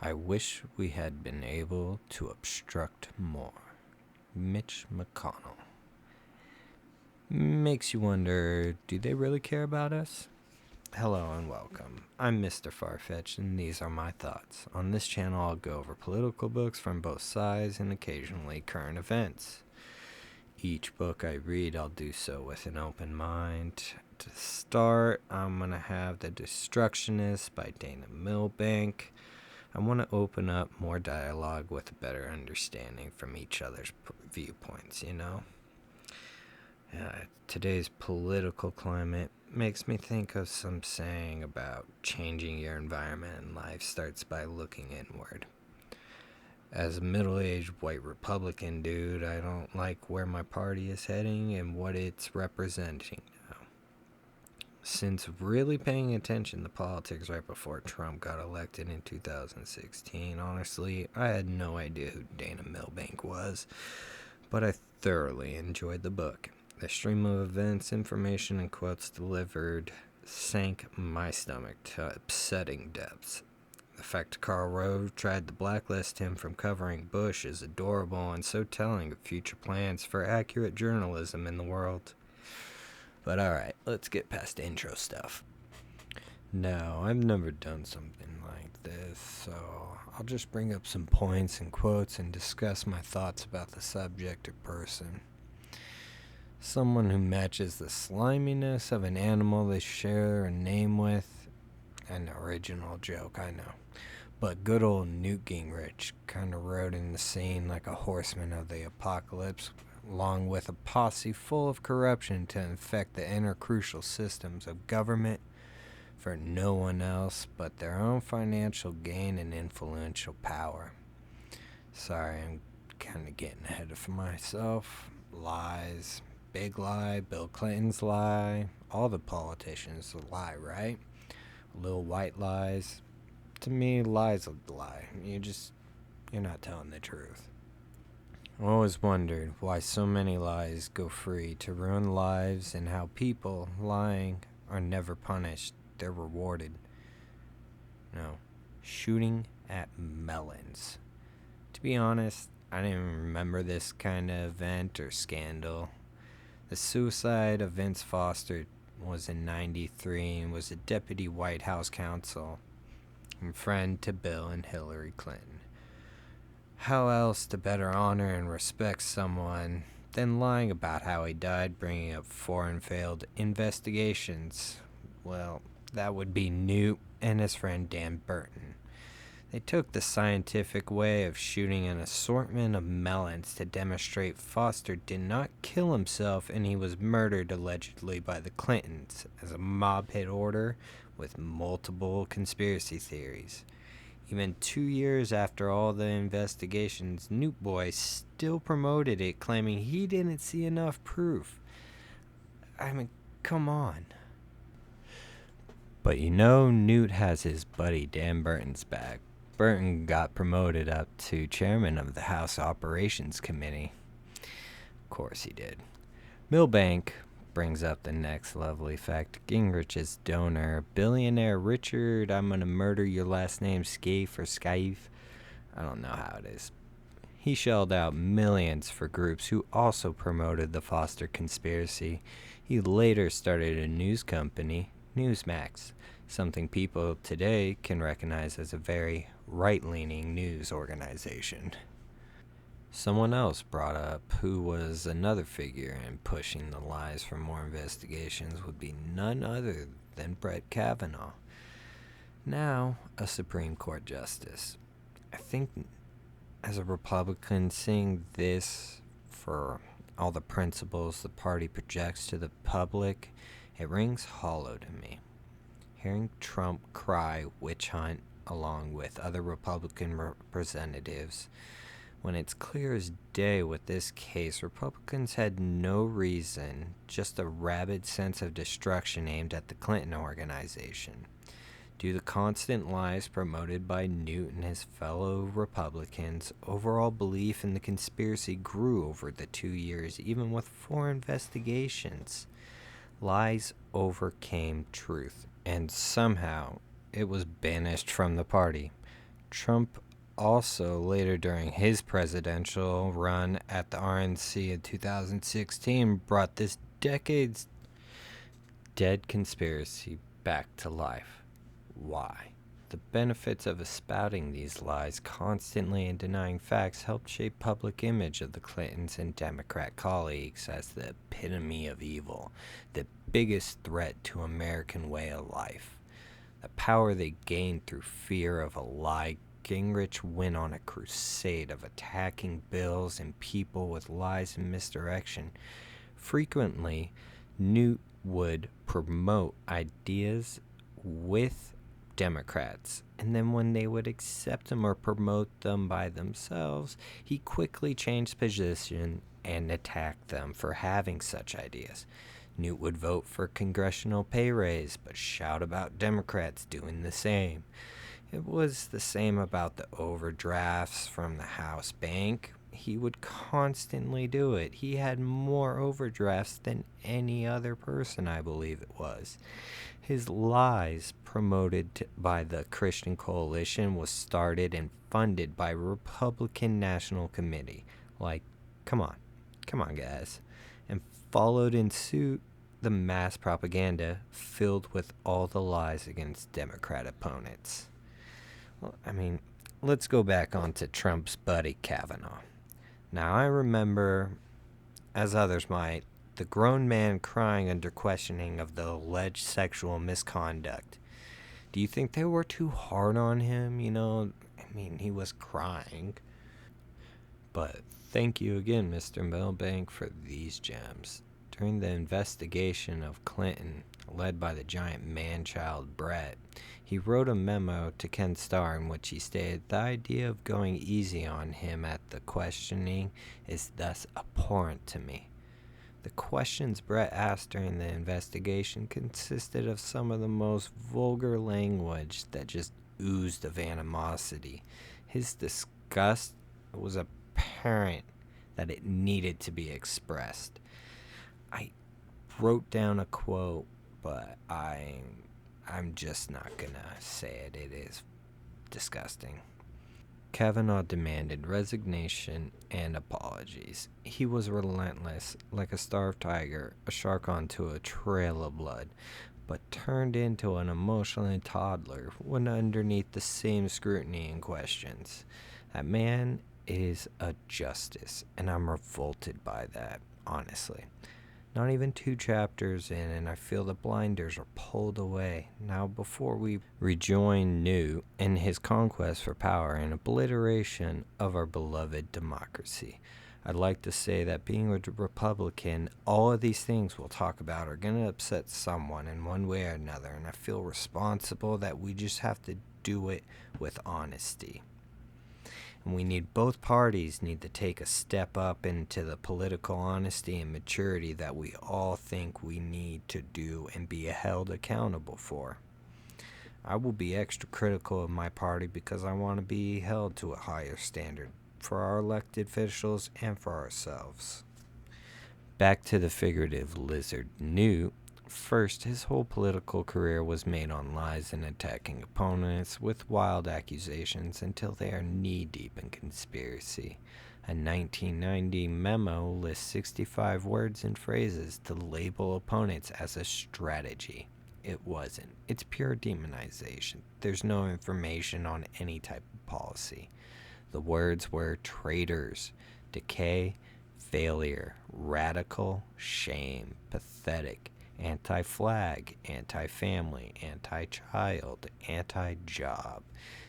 I wish we had been able to obstruct more. Mitch McConnell. Makes you wonder, do they really care about us? Hello and welcome. I'm Mr. FarFetchd, and these are my thoughts. On this channel, I'll go over political books from both sides and occasionally current events. Each book I read, I'll do so with an open mind. To start, I'm going to have The Destructionist by Dana Milbank. I want to open up more dialogue with a better understanding from each other's viewpoints, Today's political climate makes me think of some saying about changing your environment in life starts by looking inward. As a middle-aged white Republican dude, I don't like where my party is heading and what it's representing now. Since really paying attention to politics right before Trump got elected in 2016, honestly, I had no idea who Dana Milbank was, but I thoroughly enjoyed the book. The stream of events, information, and quotes delivered sank my stomach to upsetting depths. The fact Karl Rove tried to blacklist him from covering Bush is adorable and so telling of future plans for accurate journalism in the world. But alright, let's get past the intro stuff. Now, I've never done something like this, so I'll just bring up some points and quotes and discuss my thoughts about the subject or person. Someone who matches the sliminess of an animal they share a name with. An original joke, I know. But good old Newt Gingrich kind of rode in the scene like a horseman of the apocalypse, along with a posse full of corruption to infect the inner crucial systems of government for no one else but their own financial gain and influential power. Sorry, I'm kind of getting ahead of myself. Lies. Big lie, Bill Clinton's lie, all the politicians lie, right? Little white lies. To me, lies a lie. You're not telling the truth. I always wondered why so many lies go free to ruin lives and how people lying are never punished. They're rewarded. No, shooting at melons. To be honest, I didn't even remember this kind of event or scandal. The suicide of Vince Foster was in '93 and was a deputy White House counsel and friend to Bill and Hillary Clinton. How else to better honor and respect someone than lying about how he died, bringing up foreign failed investigations? Well, that would be Newt and his friend Dan Burton. They took the scientific way of shooting an assortment of melons to demonstrate Foster did not kill himself and he was murdered allegedly by the Clintons as a mob hit order with multiple conspiracy theories. Even 2 years after all the investigations, Newt Boy still promoted it, claiming he didn't see enough proof. I mean, come on. But Newt has his buddy Dan Burton's back. Burton got promoted up to chairman of the House Operations Committee. Of course he did. Milbank brings up the next lovely fact. Gingrich's donor, billionaire Richard, I'm gonna murder your last name, Scaife or Skyfe. I don't know how it is. He shelled out millions for groups who also promoted the Foster conspiracy. He later started a news company, Newsmax, something people today can recognize as a very right-leaning news organization. Someone else brought up who was another figure in pushing the lies for more investigations would be none other than Brett Kavanaugh, now a Supreme Court justice. I think as a Republican, seeing this for all the principles the party projects to the public, it rings hollow to me. Hearing Trump cry witch hunt along with other Republican representatives, when it's clear as day with this case, Republicans had no reason, just a rabid sense of destruction aimed at the Clinton organization. Due to constant lies promoted by Newt and his fellow Republicans, overall belief in the conspiracy grew over the 2 years, even with 4 investigations. Lies overcame truth, and somehow it was banished from the party. Trump also, later during his presidential run at the RNC in 2016, brought this decade's dead conspiracy back to life. Why? The benefits of espouting these lies constantly and denying facts helped shape public image of the Clintons and Democrat colleagues as the epitome of evil, the biggest threat to American way of life. The power they gained through fear of a lie, Gingrich went on a crusade of attacking bills and people with lies and misdirection. Frequently, Newt would promote ideas with Democrats, and then when they would accept them or promote them by themselves, he quickly changed position and attacked them for having such ideas. Newt would vote for congressional pay raise, but shout about Democrats doing the same. It was the same about the overdrafts from the House Bank. He would constantly do it. He had more overdrafts than any other person, I believe it was. His lies, promoted by the Christian Coalition, was started and funded by Republican National Committee. Like, come on guys. And followed in suit the mass propaganda filled with all the lies against Democrat opponents. Well, let's go back onto Trump's buddy Kavanaugh. Now, I remember, as others might, the grown man crying under questioning of the alleged sexual misconduct. Do you think they were too hard on him? He was crying. But thank you again, Mr. Milbank, for these gems. During the investigation of Clinton, led by the giant man-child Brett, he wrote a memo to Ken Starr in which he stated, "The idea of going easy on him at the questioning is thus abhorrent to me." The questions Brett asked during the investigation consisted of some of the most vulgar language that just oozed of animosity. His disgust was apparent that it needed to be expressed. I wrote down a quote, but I'm just not gonna say it. It is disgusting. Kavanaugh demanded resignation and apologies. He was relentless, like a starved tiger, a shark onto a trail of blood, but turned into an emotional toddler when underneath the same scrutiny and questions. That man is a justice, and I'm revolted by that, honestly. Not even 2 chapters in, and I feel the blinders are pulled away. Now, before we rejoin Newt in his conquest for power and obliteration of our beloved democracy, I'd like to say that being a Republican, all of these things we'll talk about are going to upset someone in one way or another, and I feel responsible that we just have to do it with honesty. And we need both parties need to take a step up into the political honesty and maturity that we all think we need to do and be held accountable for. I will be extra critical of my party because I want to be held to a higher standard for our elected officials and for ourselves. Back to the figurative lizard Newt. First, his whole political career was made on lies and attacking opponents with wild accusations until they are knee-deep in conspiracy. A 1990 memo lists 65 words and phrases to label opponents as a strategy. It wasn't. It's pure demonization. There's no information on any type of policy. The words were traitors, decay, failure, radical, shame, pathetic, anti-flag, anti-family, anti-child, anti-job.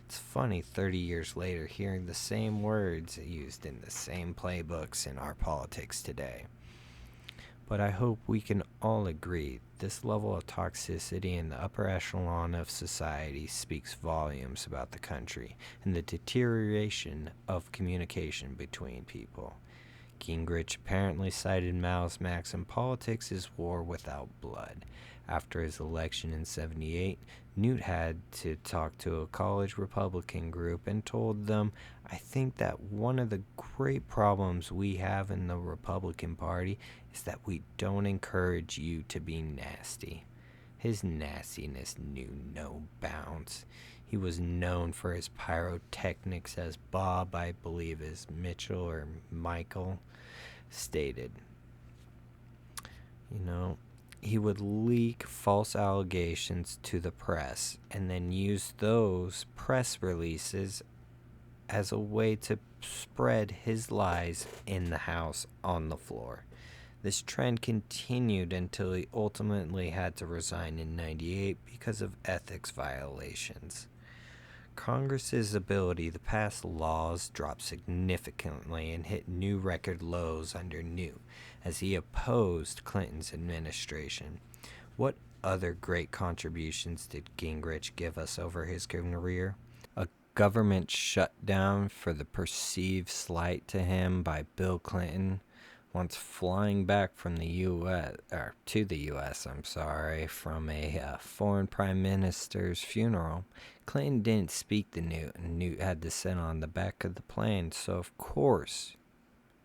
It's funny 30 years later hearing the same words used in the same playbooks in our politics today. But I hope we can all agree this level of toxicity in the upper echelon of society speaks volumes about the country and the deterioration of communication between people. Gingrich apparently cited Mao's maxim, "Politics is war without blood." After his election in '78, Newt had to talk to a college Republican group and told them, "I think that one of the great problems we have in the Republican Party is that we don't encourage you to be nasty." His nastiness knew no bounds. He was known for his pyrotechnics, as Bob, I believe is Mitchell or Michael, stated. You know, he would leak false allegations to the press and then use those press releases as a way to spread his lies in the house on the floor. This trend continued until he ultimately had to resign in '98 because of ethics violations. Congress's ability to pass laws dropped significantly and hit new record lows under New as he opposed Clinton's administration. What other great contributions did Gingrich give us over his career? A government shutdown for the perceived slight to him by Bill Clinton. Once flying back from the U.S. to the U.S., from a foreign prime minister's funeral, Clinton didn't speak to Newt, and Newt had to sit on the back of the plane. So of course,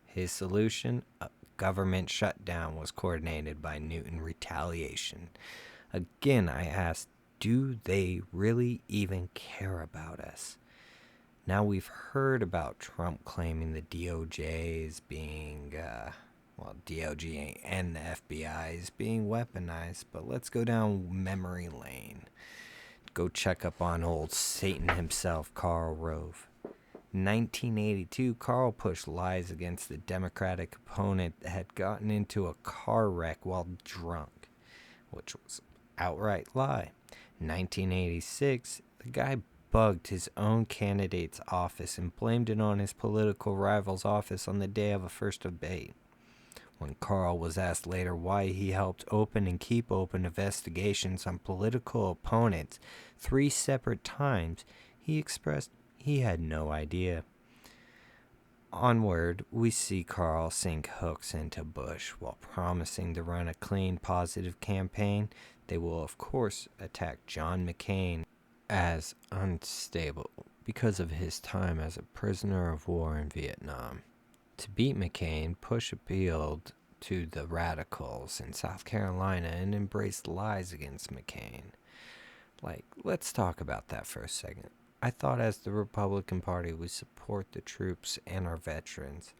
his solution, a government shutdown, was coordinated by Newt in retaliation. Again, I asked, do they really even care about us? Now we've heard about Trump claiming the DOJ is being, DOJ and the FBI is being weaponized, but let's go down memory lane. Go check up on old Satan himself, Karl Rove. 1982, Karl pushed lies against the Democratic opponent that had gotten into a car wreck while drunk, which was an outright lie. 1986, the guy bugged his own candidate's office and blamed it on his political rival's office on the day of a first debate. When Karl was asked later why he helped open and keep open investigations on political opponents 3 separate times, he expressed he had no idea. Onward, we see Karl sink hooks into Bush while promising to run a clean, positive campaign. They will, of course, attack John McCain as unstable because of his time as a prisoner of war in Vietnam. To beat McCain, Bush appealed to the radicals in South Carolina and embraced lies against McCain. Let's talk about that for a second. I thought as the Republican Party we support the troops and our veterans.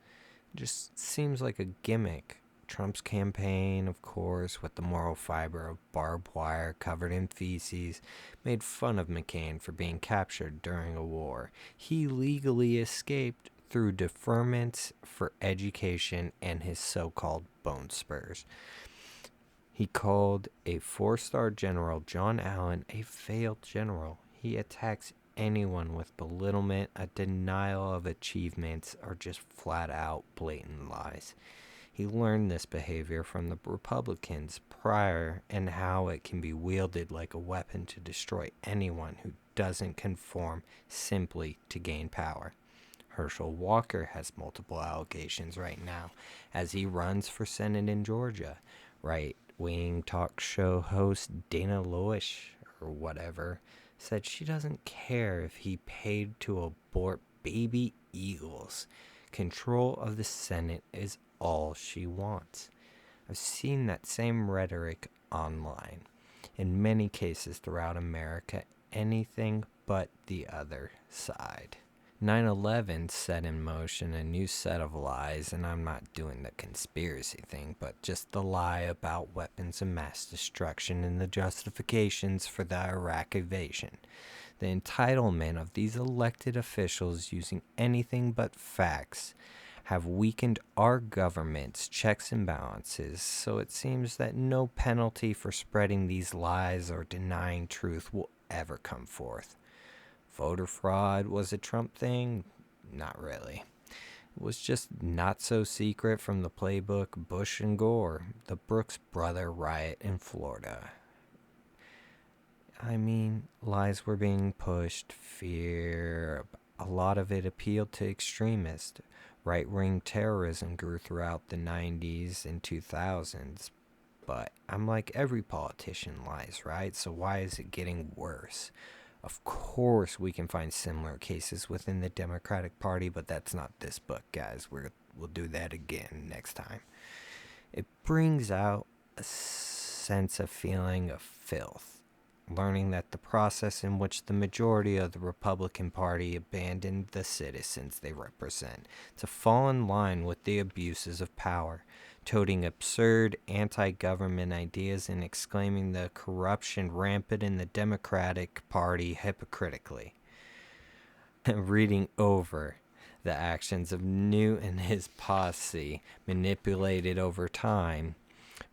It just seems like a gimmick. Trump's campaign, of course, with the moral fiber of barbed wire covered in feces, made fun of McCain for being captured during a war. He legally escaped through deferments for education and his so-called bone spurs. He called a 4-star general, John Allen, a failed general. He attacks anyone with belittlement, a denial of achievements, or just flat-out blatant lies. He learned this behavior from the Republicans prior and how it can be wielded like a weapon to destroy anyone who doesn't conform simply to gain power. Herschel Walker has multiple allegations right now as he runs for Senate in Georgia. Right-wing talk show host Dana Loesch, or whatever, said she doesn't care if he paid to abort baby eagles. Control of the Senate is all she wants. I've seen that same rhetoric online. In many cases throughout America, anything but the other side. 9/11 set in motion a new set of lies, and I'm not doing the conspiracy thing, but just the lie about weapons of mass destruction and the justifications for the Iraq invasion. The entitlement of these elected officials using anything but facts have weakened our government's checks and balances, so it seems that no penalty for spreading these lies or denying truth will ever come forth. Voter fraud was a Trump thing? Not really. It was just not so secret from the playbook Bush and Gore, the Brooks brother riot in Florida. Lies were being pushed, fear, a lot of it appealed to extremists. Right-wing terrorism grew throughout the 90s and 2000s, but I'm like every politician lies, right? So why is it getting worse? Of course we can find similar cases within the Democratic Party, but that's not this book, guys. We'll do that again next time. It brings out a sense of feeling of filth. learning that the process in which the majority of the Republican Party abandoned the citizens they represent to fall in line with the abuses of power, toting absurd anti-government ideas and exclaiming the corruption rampant in the Democratic Party hypocritically. Reading over the actions of Newt and his posse manipulated over time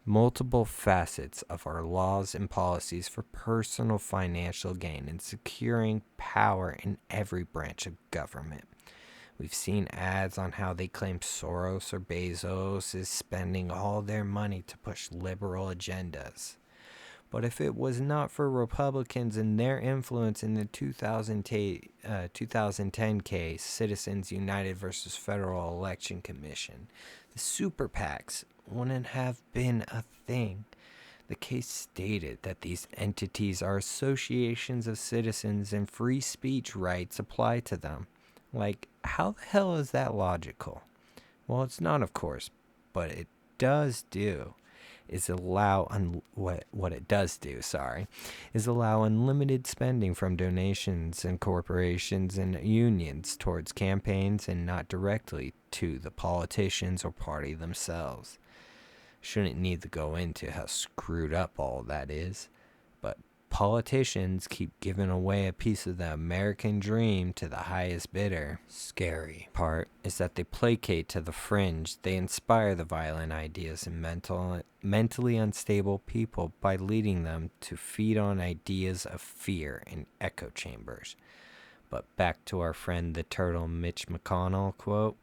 multiple facets of our laws and policies for personal financial gain and securing power in every branch of government. We've seen ads on how they claim Soros or Bezos is spending all their money to push liberal agendas. But if it was not for Republicans and their influence in the 2010 case, Citizens United versus Federal Election Commission, the super PACs wouldn't have been a thing. The case stated that these entities are associations of citizens and free speech rights apply to them. Like, how the hell is that logical? Well, it's not, of course, but it does do is allow unlimited spending from donations and corporations and unions towards campaigns and not directly to the politicians or party themselves. Shouldn't need to go into how screwed up all that is, but politicians keep giving away a piece of the American dream to the highest bidder. Scary part is that they placate to the fringe. They inspire the violent ideas in mentally unstable people by leading them to feed on ideas of fear in echo chambers. But back to our friend the turtle Mitch McConnell quote,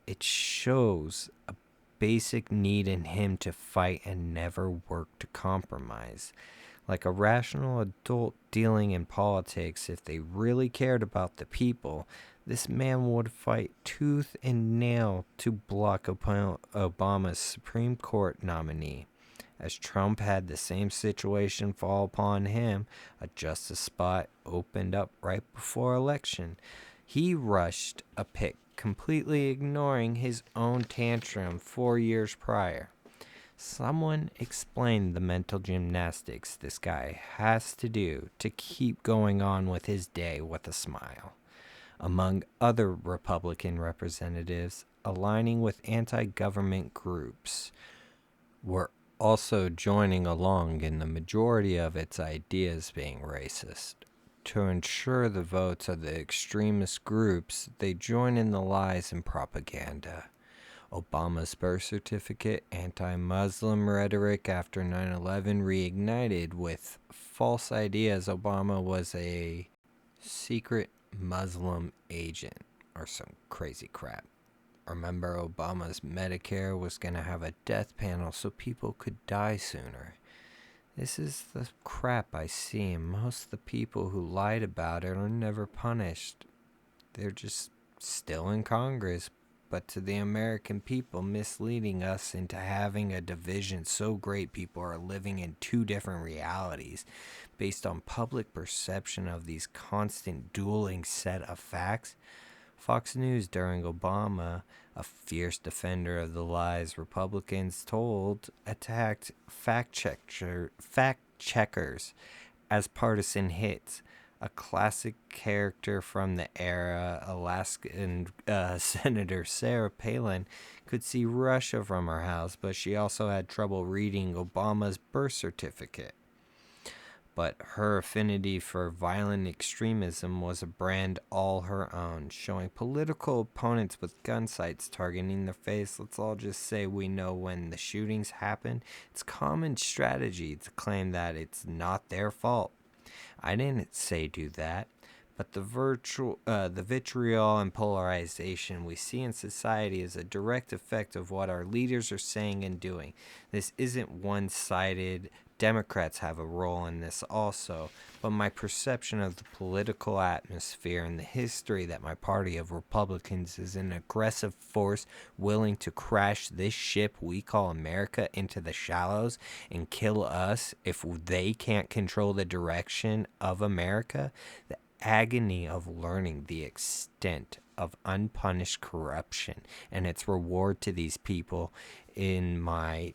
it shows a basic need in him to fight and never work to compromise. Like a rational adult dealing in politics, if they really cared about the people, this man would fight tooth and nail to block Obama's Supreme Court nominee. As Trump had the same situation fall upon him, a justice spot opened up right before election. He rushed a pick, completely ignoring his own tantrum 4 years prior. Someone explained the mental gymnastics this guy has to do to keep going on with his day with a smile. Among other Republican representatives aligning with anti-government groups were also joining along in the majority of its ideas being racist. To ensure the votes of the extremist groups, they join in the lies and propaganda. Obama's birth certificate, anti-Muslim rhetoric after 9/11 reignited with false ideas Obama was a secret Muslim agent or some crazy crap. Remember, Obama's Medicare was going to have a death panel so people could die sooner. This is the crap I see, and most of the people who lied about it are never punished. They're just still in Congress, but to the American people, misleading us into having a division so great people are living in two different realities based on public perception of these constant dueling set of facts. Fox News during Obama, a fierce defender of the lies Republicans told, attacked fact checkers as partisan hits. A classic character from the era, Alaskan Senator Sarah Palin could see Russia from her house, but she also had trouble reading Obama's birth certificate. But her affinity for violent extremism was a brand all her own, showing political opponents with gun sights targeting their face. Let's all just say we know when the shootings happen. It's common strategy to claim that it's not their fault. I didn't say do that, but the vitriol and polarization we see in society is a direct effect of what our leaders are saying and doing. This isn't one-sided. Democrats have a role in this also, but my perception of the political atmosphere and the history that my party of Republicans is an aggressive force willing to crash this ship we call America into the shallows and kill us if they can't control the direction of America. The agony of learning the extent of unpunished corruption and its reward to these people in my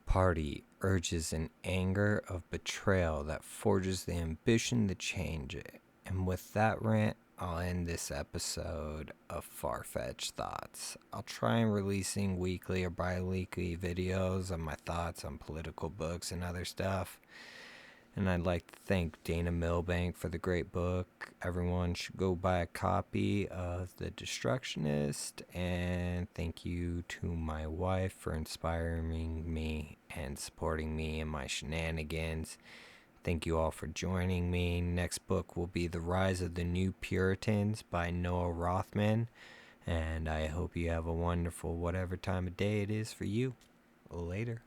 party urges an anger of betrayal that forges the ambition to change it. And with that rant, I'll end this episode of FarFetchd Thoughts. I'll try and releasing weekly or bi-weekly videos of my thoughts on political books and other stuff. And I'd like to thank Dana Milbank for the great book. Everyone should go buy a copy of The Destructionist. And thank you to my wife for inspiring me and supporting me in my shenanigans. Thank you all for joining me. Next book will be The Rise of the New Puritans by Noah Rothman. And I hope you have a wonderful whatever time of day it is for you. Later.